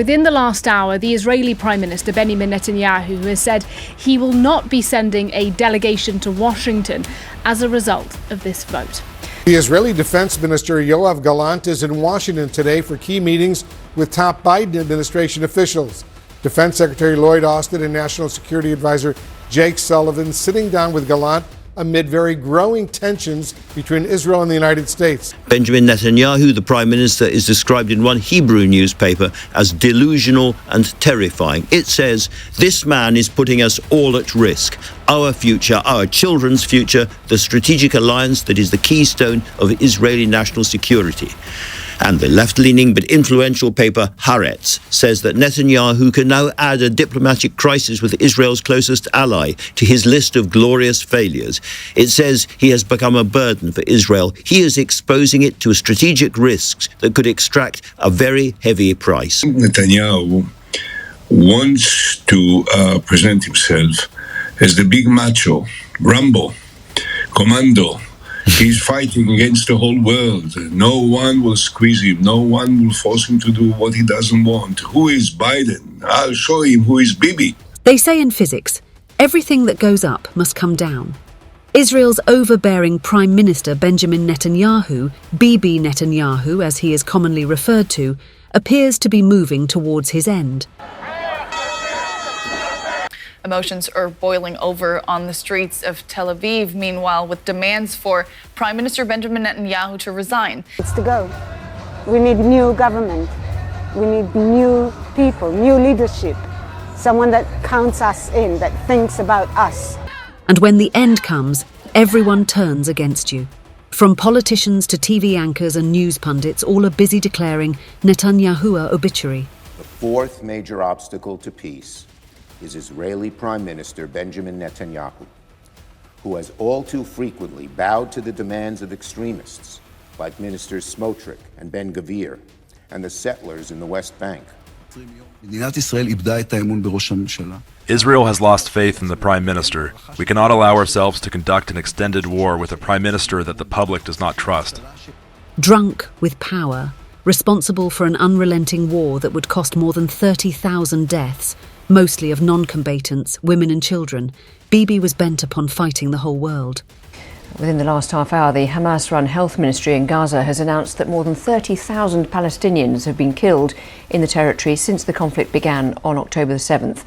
Within the last hour, the Israeli Prime Minister Benjamin Netanyahu has said he will not be sending a delegation to Washington as a result of this vote. The Israeli Defense Minister Yoav Gallant is in Washington today for key meetings with top Biden administration officials. Defense Secretary Lloyd Austin and National Security Advisor Jake Sullivan sitting down with Gallant amid very growing tensions between Israel and the United States. Benjamin Netanyahu, the Prime Minister, is described in one Hebrew newspaper as delusional and terrifying. It says, "This man is putting us all at risk. Our future, our children's future, the strategic alliance that is the keystone of Israeli national security." And the left-leaning but influential paper Haaretz says that Netanyahu can now add a diplomatic crisis with Israel's closest ally to his list of glorious failures. It says he has become a burden for Israel. He is exposing it to strategic risks that could extract a very heavy price. Netanyahu wants to present himself as the big macho, Rambo, commando. He's fighting against the whole world. No one will squeeze him. No one will force him to do what he doesn't want. Who is Biden? I'll show him who is Bibi. They say in physics, everything that goes up must come down. Israel's overbearing Prime Minister Benjamin Netanyahu, Bibi Netanyahu as he is commonly referred to, appears to be moving towards his end. Emotions are boiling over on the streets of Tel Aviv, meanwhile, with demands for Prime Minister Benjamin Netanyahu to resign. It's to go. We need new government. We need new people, new leadership, someone that counts us in, that thinks about us. And when the end comes, everyone turns against you. From politicians to TV anchors and news pundits, all are busy declaring Netanyahu obituary. The fourth major obstacle to peace is Israeli Prime Minister Benjamin Netanyahu, who has all too frequently bowed to the demands of extremists like Ministers Smotrich and Ben Gvir and the settlers in the West Bank. Israel has lost faith in the Prime Minister. We cannot allow ourselves to conduct an extended war with a Prime Minister that the public does not trust. Drunk with power, responsible for an unrelenting war that would cost more than 30,000 deaths, mostly of non-combatants, women and children, Bibi was bent upon fighting the whole world. Within the last half hour, the Hamas-run health ministry in Gaza has announced that more than 30,000 Palestinians have been killed in the territory since the conflict began on October the 7th.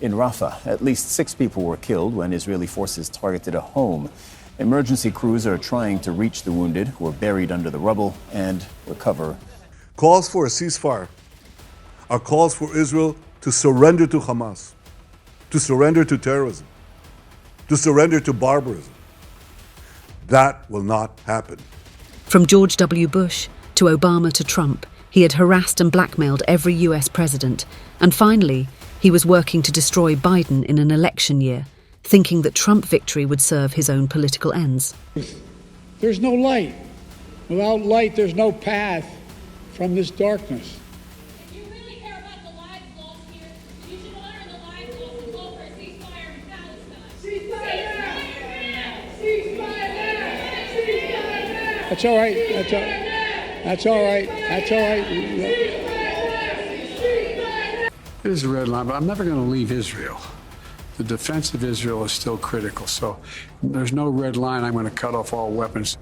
In Rafah, at least 6 people were killed when Israeli forces targeted a home. Emergency crews are trying to reach the wounded who are buried under the rubble and recover. Calls for a ceasefire are calls for Israel to surrender to Hamas, to surrender to terrorism, to surrender to barbarism. That will not happen. From George W. Bush to Obama to Trump, he had harassed and blackmailed every US president. And finally, he was working to destroy Biden in an election year, thinking that Trump victory would serve his own political ends. There's no light. Without light, there's no path from this darkness. If you really care about the lives lost here, you should honor the lives lost and call for a ceasefire in Palestine. Ceasefire now! Ceasefire now! Ceasefire now! That's all right. That's all right. That's all right. It is a red line, but I'm never going to leave Israel. The defense of Israel is still critical, so there's no red line. I'm going to cut off all weapons.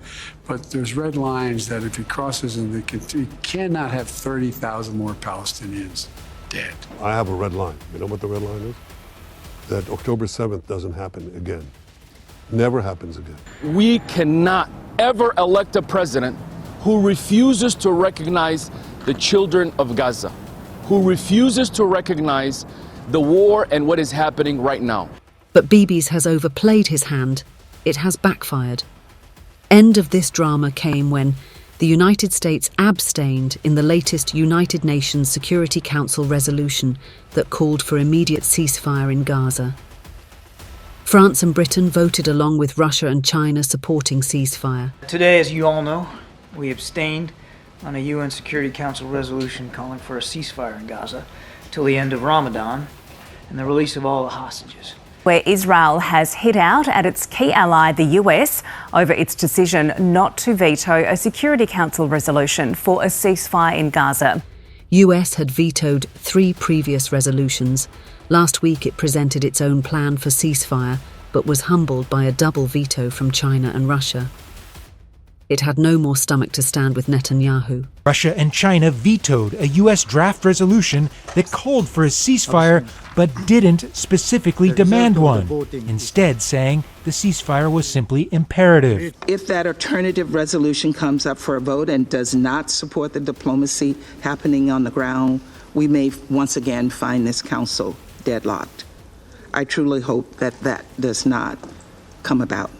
But there's red lines that if he crosses, and he cannot have 30,000 more Palestinians dead. I have a red line. You know what the red line is? That October 7th doesn't happen again. Never happens again. We cannot ever elect a president who refuses to recognize the children of Gaza, who refuses to recognize the war and what is happening right now. But Bibi's has overplayed his hand. It has backfired. End of this drama came when the United States abstained in the latest United Nations Security Council resolution that called for immediate ceasefire in Gaza. France and Britain voted along with Russia and China supporting ceasefire. Today, as you all know, we abstained on a UN Security Council resolution calling for a ceasefire in Gaza till the end of Ramadan and the release of all the hostages. Where Israel has hit out at its key ally, the US, over its decision not to veto a Security Council resolution for a ceasefire in Gaza. US had vetoed 3 previous resolutions. Last week it presented its own plan for ceasefire, but was humbled by a double veto from China and Russia. It had no more stomach to stand with Netanyahu. Russia and China vetoed a U.S. draft resolution that called for a ceasefire but didn't specifically demand one, instead saying the ceasefire was simply imperative. If that alternative resolution comes up for a vote and does not support the diplomacy happening on the ground, we may once again find this council deadlocked. I truly hope that that does not come about.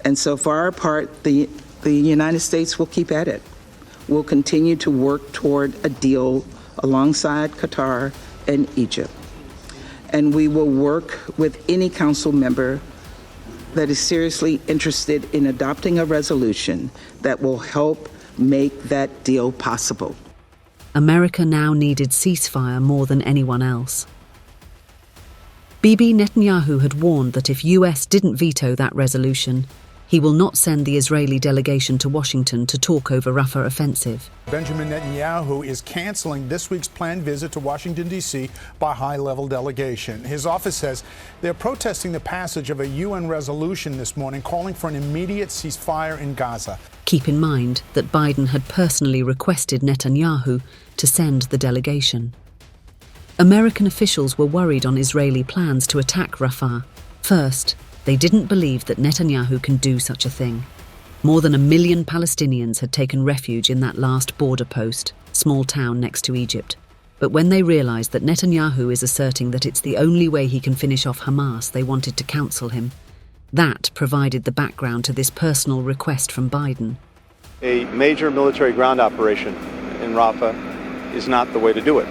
And so for our part, the United States will keep at it. We'll continue to work toward a deal alongside Qatar and Egypt. And we will work with any council member that is seriously interested in adopting a resolution that will help make that deal possible. America now needed ceasefire more than anyone else. Bibi Netanyahu had warned that if US didn't veto that resolution, he will not send the Israeli delegation to Washington to talk over Rafah offensive. Benjamin Netanyahu is canceling this week's planned visit to Washington, D.C. by a high-level delegation. His office says they're protesting the passage of a UN resolution this morning calling for an immediate ceasefire in Gaza. Keep in mind that Biden had personally requested Netanyahu to send the delegation. American officials were worried on Israeli plans to attack Rafah. First, they didn't believe that Netanyahu can do such a thing. More than 1 million Palestinians had taken refuge in that last border post, small town next to Egypt. But when they realized that Netanyahu is asserting that it's the only way he can finish off Hamas, they wanted to counsel him. That provided the background to this personal request from Biden. A major military ground operation in Rafah is not the way to do it.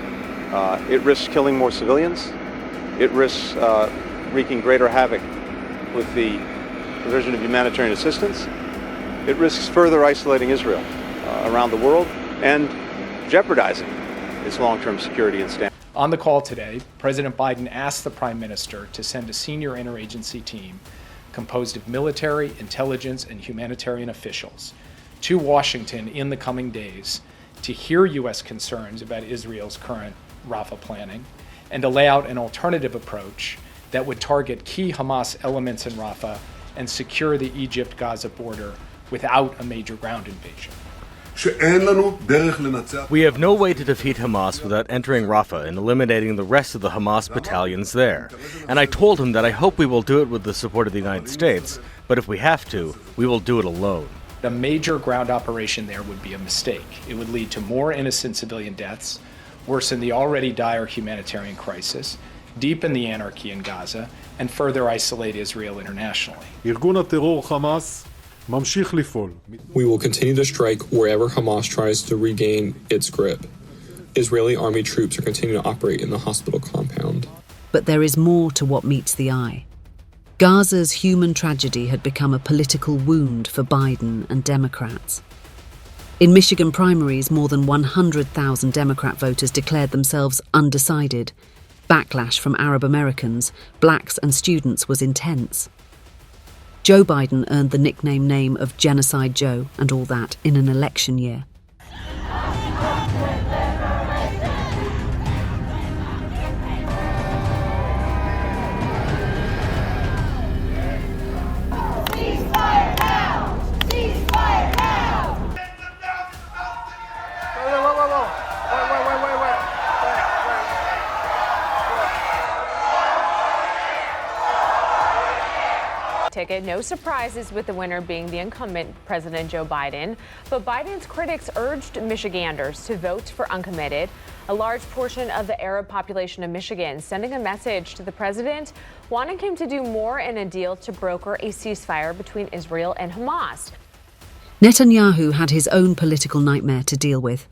It risks killing more civilians. It risks wreaking greater havoc with the provision of humanitarian assistance. It risks further isolating Israel around the world and jeopardizing its long-term security and standing. On the call today, President Biden asked the Prime Minister to send a senior interagency team composed of military, intelligence, and humanitarian officials to Washington in the coming days to hear U.S. concerns about Israel's current Rafah planning and to lay out an alternative approach that would target key Hamas elements in Rafah and secure the Egypt-Gaza border without a major ground invasion. We have no way to defeat Hamas without entering Rafah and eliminating the rest of the Hamas battalions there. And I told him that I hope we will do it with the support of the United States, but if we have to, we will do it alone. A major ground operation there would be a mistake. It would lead to more innocent civilian deaths, worsen the already dire humanitarian crisis, deepen the anarchy in Gaza, and further isolate Israel internationally. We will continue to strike wherever Hamas tries to regain its grip. Israeli army troops are continuing to operate in the hospital compound. But there is more to what meets the eye. Gaza's human tragedy had become a political wound for Biden and Democrats. In Michigan primaries, more than 100,000 Democrat voters declared themselves undecided. Backlash from Arab Americans, blacks and students was intense. Joe Biden earned the nickname name of Genocide Joe and all that in an election year. Ticket. No surprises with the winner being the incumbent President Joe Biden. But Biden's critics urged Michiganders to vote for uncommitted. A large portion of the Arab population of Michigan sending a message to the president, wanting him to do more in a deal to broker a ceasefire between Israel and Hamas. Netanyahu had his own political nightmare to deal with.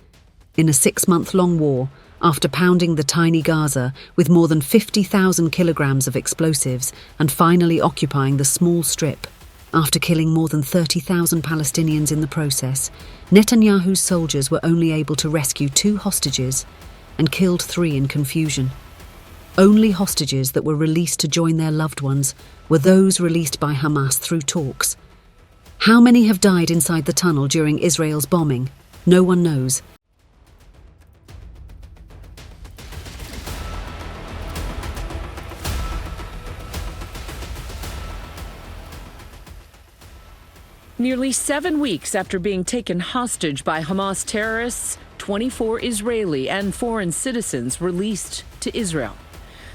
In a 6-month-long war, after pounding the tiny Gaza with more than 50,000 kilograms of explosives and finally occupying the small strip, after killing more than 30,000 Palestinians in the process, Netanyahu's soldiers were only able to rescue 2 hostages and killed 3 in confusion. Only hostages that were released to join their loved ones were those released by Hamas through talks. How many have died inside the tunnel during Israel's bombing? No one knows. Nearly 7 weeks after being taken hostage by Hamas terrorists, 24 Israeli and foreign citizens released to Israel.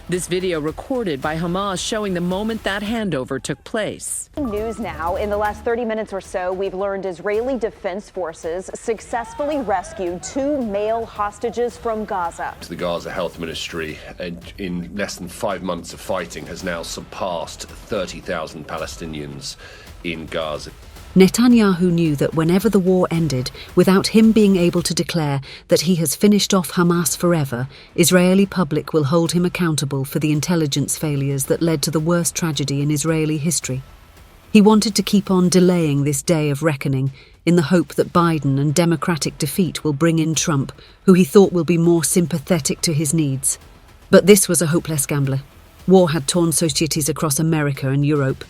This video recorded by Hamas showing the moment that handover took place. News now. In the last 30 minutes or so, we've learned Israeli Defense Forces successfully rescued 2 male hostages from Gaza. The Gaza Health Ministry, in less than 5 months of fighting, has now surpassed 30,000 Palestinians in Gaza. Netanyahu knew that whenever the war ended, without him being able to declare that he has finished off Hamas forever, Israeli public will hold him accountable for the intelligence failures that led to the worst tragedy in Israeli history. He wanted to keep on delaying this day of reckoning in the hope that Biden and Democratic defeat will bring in Trump, who he thought will be more sympathetic to his needs. But this was a hopeless gambler. War had torn societies across America and Europe.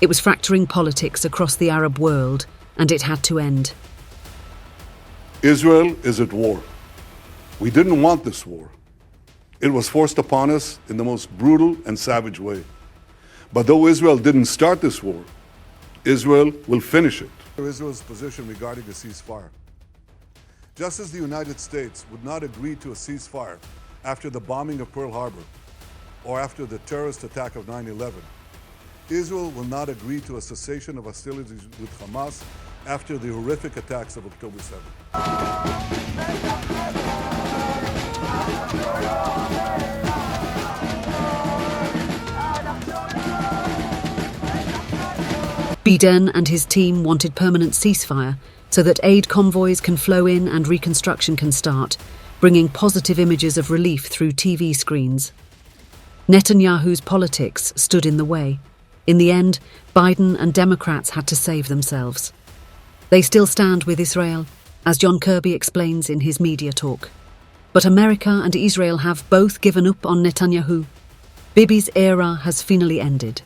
It was fracturing politics across the Arab world, and it had to end. Israel is at war. We didn't want this war. It was forced upon us in the most brutal and savage way. But though Israel didn't start this war, Israel will finish it. Israel's position regarding a ceasefire. Just as the United States would not agree to a ceasefire after the bombing of Pearl Harbor or after the terrorist attack of 9/11, Israel will not agree to a cessation of hostilities with Hamas after the horrific attacks of October 7th. Biden and his team wanted permanent ceasefire so that aid convoys can flow in and reconstruction can start, bringing positive images of relief through TV screens. Netanyahu's politics stood in the way. In the end, Biden and Democrats had to save themselves. They still stand with Israel, as John Kirby explains in his media talk. But America and Israel have both given up on Netanyahu. Bibi's era has finally ended.